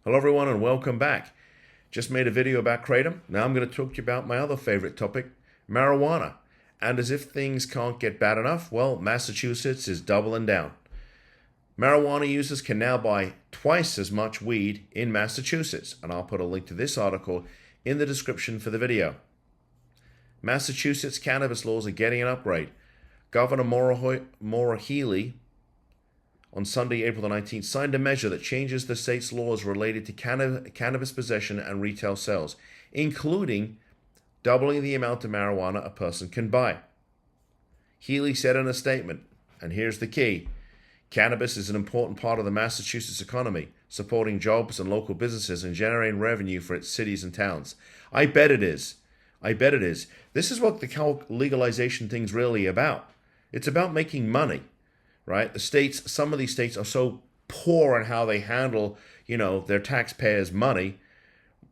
Hello everyone and welcome back. Just made a video about kratom. Now I'm going to talk to you about my other favorite topic, marijuana. And as if things can't get bad enough, well, Massachusetts is doubling down. Marijuana users can now buy twice as much weed in Massachusetts, and I'll put a link to this article in the description for the video. Massachusetts cannabis laws are getting an upgrade. Governor Maura Healey on Sunday, April the 19th, signed a measure that changes the state's laws related to cannabis possession and retail sales, including doubling the amount of marijuana a person can buy. Healey said in a statement, and here's the key, cannabis is an important part of the Massachusetts economy, supporting jobs and local businesses and generating revenue for its cities and towns. I bet it is. I bet it is. This is what the legalization thing's really about. It's about making money. Right? Some of these states are so poor in how they handle, their taxpayers' money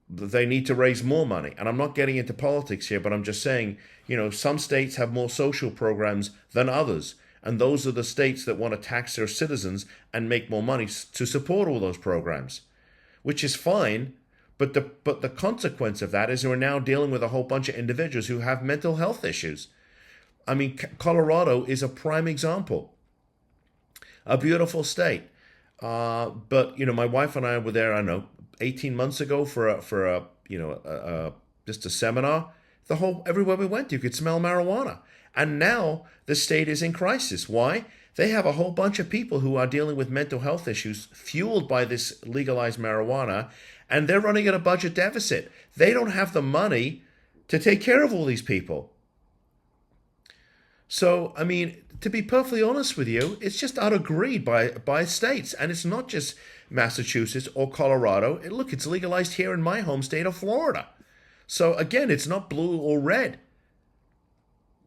that they need to raise more money. And I'm not getting into politics here, but I'm just saying, some states have more social programs than others. And those are the states that want to tax their citizens and make more money to support all those programs, which is fine. But the consequence of that is we're now dealing with a whole bunch of individuals who have mental health issues. I mean, Colorado is a prime example. A beautiful state, but my wife and I were there. 18 months ago for just a seminar. Everywhere we went, you could smell marijuana, and now the state is in crisis. Why? They have a whole bunch of people who are dealing with mental health issues fueled by this legalized marijuana, and they're running at a budget deficit. They don't have the money to take care of all these people. So, to be perfectly honest with you, it's just out of greed by states. And it's not just Massachusetts or Colorado. Look, it's legalized here in my home state of Florida. So, again, it's not blue or red.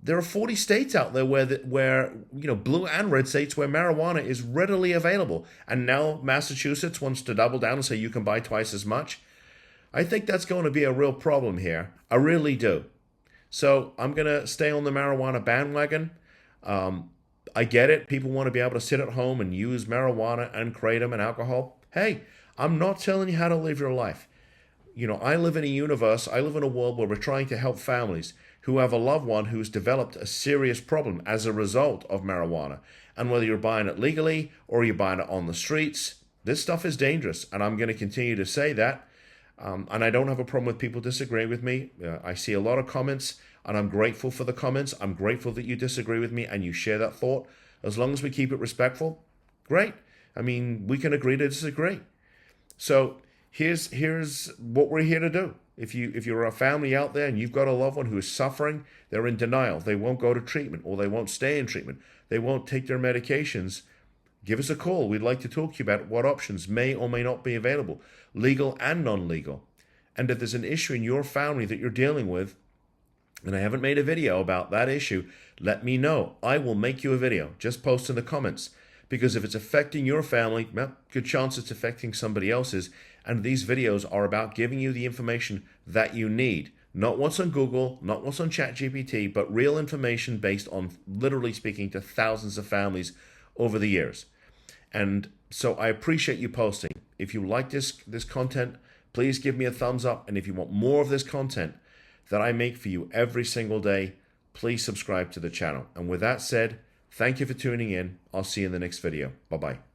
There are 40 states out there where blue and red states where marijuana is readily available. And now Massachusetts wants to double down and say you can buy twice as much. I think that's going to be a real problem here. I really do. So I'm going to stay on the marijuana bandwagon. I get it. People want to be able to sit at home and use marijuana and kratom and alcohol. Hey, I'm not telling you how to live your life. I live in a world where we're trying to help families who have a loved one who's developed a serious problem as a result of marijuana. And whether you're buying it legally or you're buying it on the streets, this stuff is dangerous. And I'm going to continue to say that. And I don't have a problem with people disagreeing with me. I see a lot of comments, and I'm grateful for the comments. I'm grateful that you disagree with me and you share that thought. As long as we keep it respectful, great. We can agree to disagree. So here's what we're here to do. If you're a family out there and you've got a loved one who is suffering, they're in denial. They won't go to treatment, or they won't stay in treatment. They won't take their medications. Give us a call. We'd like to talk to you about what options may or may not be available, legal and non-legal. And if there's an issue in your family that you're dealing with, and I haven't made a video about that issue, let me know. I will make you a video. Just post in the comments. Because if it's affecting your family, well, good chance it's affecting somebody else's. And these videos are about giving you the information that you need. Not what's on Google, not what's on ChatGPT, but real information based on literally speaking to thousands of families over the years. And so I appreciate you posting. If you like this content, please give me a thumbs up. And if you want more of this content that I make for you every single day, please subscribe to the channel. And with that said, thank you for tuning in. I'll see you in the next video. Bye-bye.